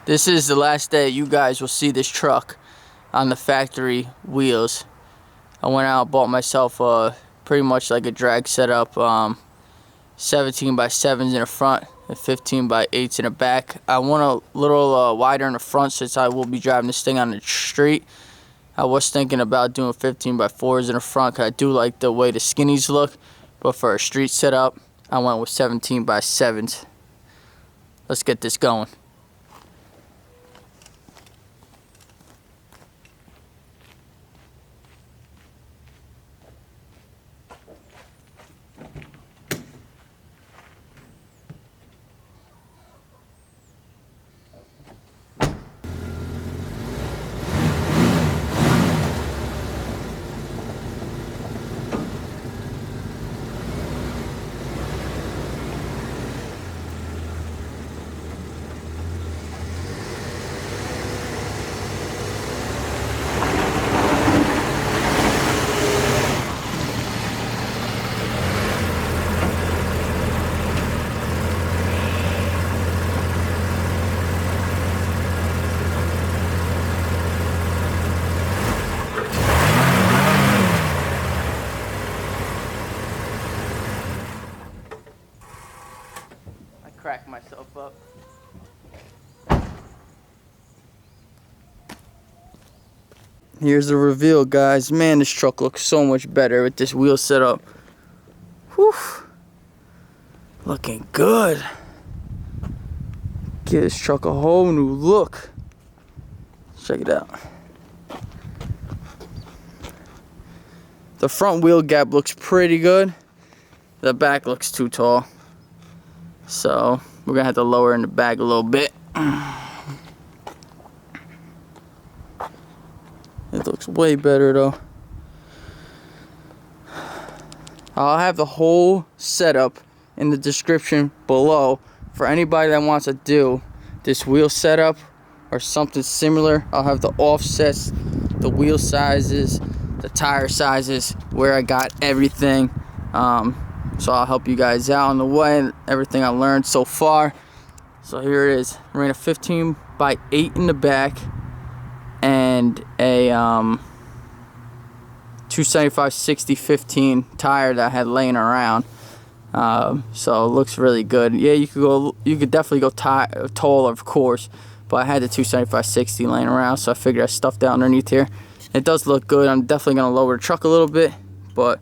This is the last day you guys will see this truck on the factory wheels. I went out and bought myself pretty much like a drag setup, 17 by 7s in the front and 15 by 8s in the back. I want a little wider in the front since I will be driving this thing on the street. I was thinking about doing 15 by 4s in the front because I do like the way the skinnies look, but for a street setup I went with 17 by 7s. Let's get this going. Crack myself up. Here's the reveal, guys. Man, this truck looks so much better with this wheel setup. Whew. Looking good. Give this truck a whole new look. Check it out. The front wheel gap looks pretty good. The back looks too tall. So we're gonna have to lower in the back a little bit. It looks way better though. I'll have the whole setup in the description below for anybody that wants to do this wheel setup or something similar. I'll have the offsets, the wheel sizes, the tire sizes, where I got everything. So I'll help you guys out on the way and everything I learned so far. So here it is. I ran a 15 by 8 in the back and a 275/60/15 tire that I had laying around. So it looks really good. Yeah, you could definitely go taller, of course, but I had the 275/60 laying around, so I figured I stuffed out underneath here. It does look good. I'm definitely gonna lower the truck a little bit, but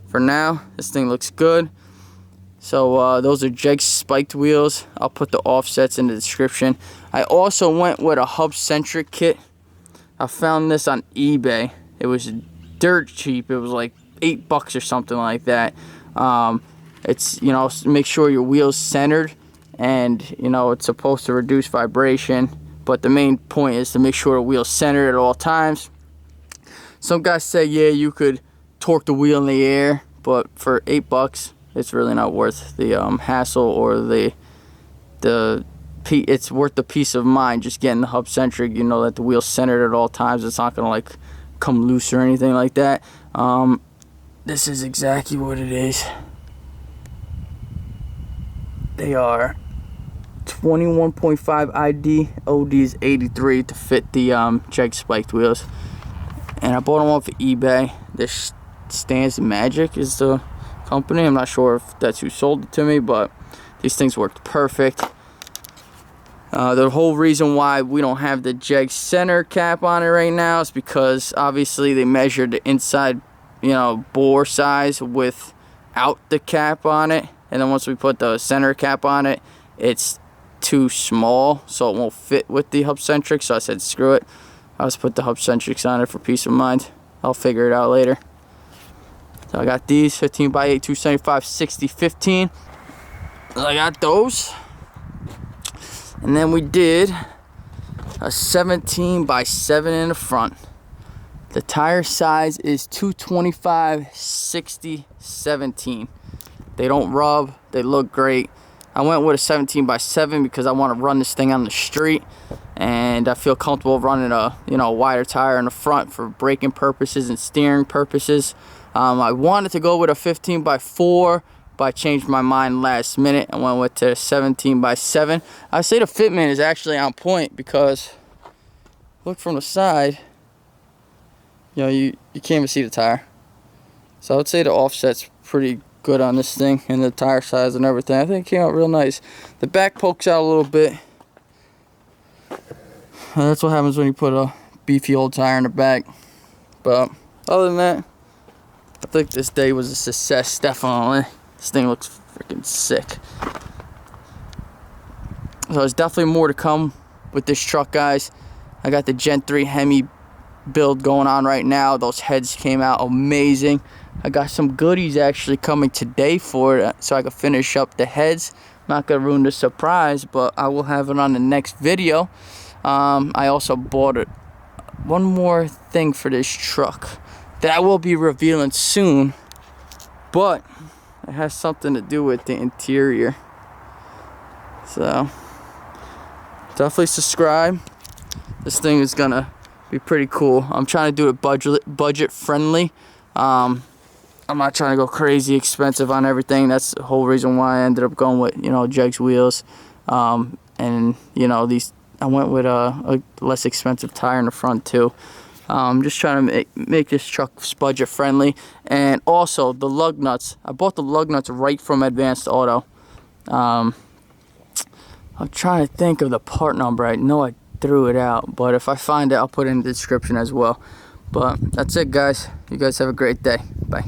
for now, this thing looks good. So those are Jegs spiked wheels. I'll put the offsets in the description. I also went with a hub centric kit. I found this on eBay. It was dirt cheap. It was like $8 or something like that. It's, you know, make sure your wheel's centered, and you know it's supposed to reduce vibration. But the main point is to make sure the wheel's centered at all times. Some guys say, yeah, you could torque the wheel in the air, but for $8 it's really not worth the hassle or it's worth the peace of mind just getting the hub centric. You know that the wheel's centered at all times. It's not gonna like come loose or anything like that. This is exactly what it is. They are 21.5 ID, OD is 83 to fit the Jegs spiked wheels. And I bought them off of eBay. This Stands Magic is the company. I'm not sure if that's who sold it to me, but these things worked perfect. The whole reason why we don't have the Jegs center cap on it right now is because obviously they measured the inside, you know, bore size without the cap on it, and then once we put the center cap on it, it's too small, so it won't fit with the hub centric. So I said screw it, I'll just put the hub centrics on it for peace of mind. I'll figure it out later. So I got these 15 by 8 275/60/15. I got those. And then we did a 17 by 7 in the front. The tire size is 225/60/17. They don't rub, they look great. I went with a 17 by 7 because I want to run this thing on the street, and I feel comfortable running a wider tire in the front for braking purposes and steering purposes. I wanted to go with a 15 by 4, but I changed my mind last minute and went with to 17x7. I say the fitment is actually on point because look from the side, you know, you can't even see the tire. So I would say the offset's pretty good on this thing, and the tire size and everything. I think it came out real nice. The back pokes out a little bit. That's what happens when you put a beefy old tire in the back. But other than that, I think this day was a success, definitely. This thing looks freaking sick. So there's definitely more to come with this truck, guys. I got the Gen 3 Hemi build going on right now. Those heads came out amazing. I got some goodies actually coming today for it, so I can finish up the heads. Not gonna ruin the surprise, but I will have it on the next video. I also bought one more thing for this truck that I will be revealing soon, but it has something to do with the interior. So definitely subscribe. This thing is gonna be pretty cool. I'm trying to do it budget friendly. I'm not trying to go crazy expensive on everything. That's the whole reason why I ended up going with, you know, Jegs wheels. And you know, I went with a less expensive tire in the front too. Just trying to make this truck budget friendly. And also the lug nuts. I bought the lug nuts right from Advanced Auto. I'm trying to think of the part number. I know I threw it out, but if I find it, I'll put it in the description as well. But that's it, guys. You guys have a great day. Bye.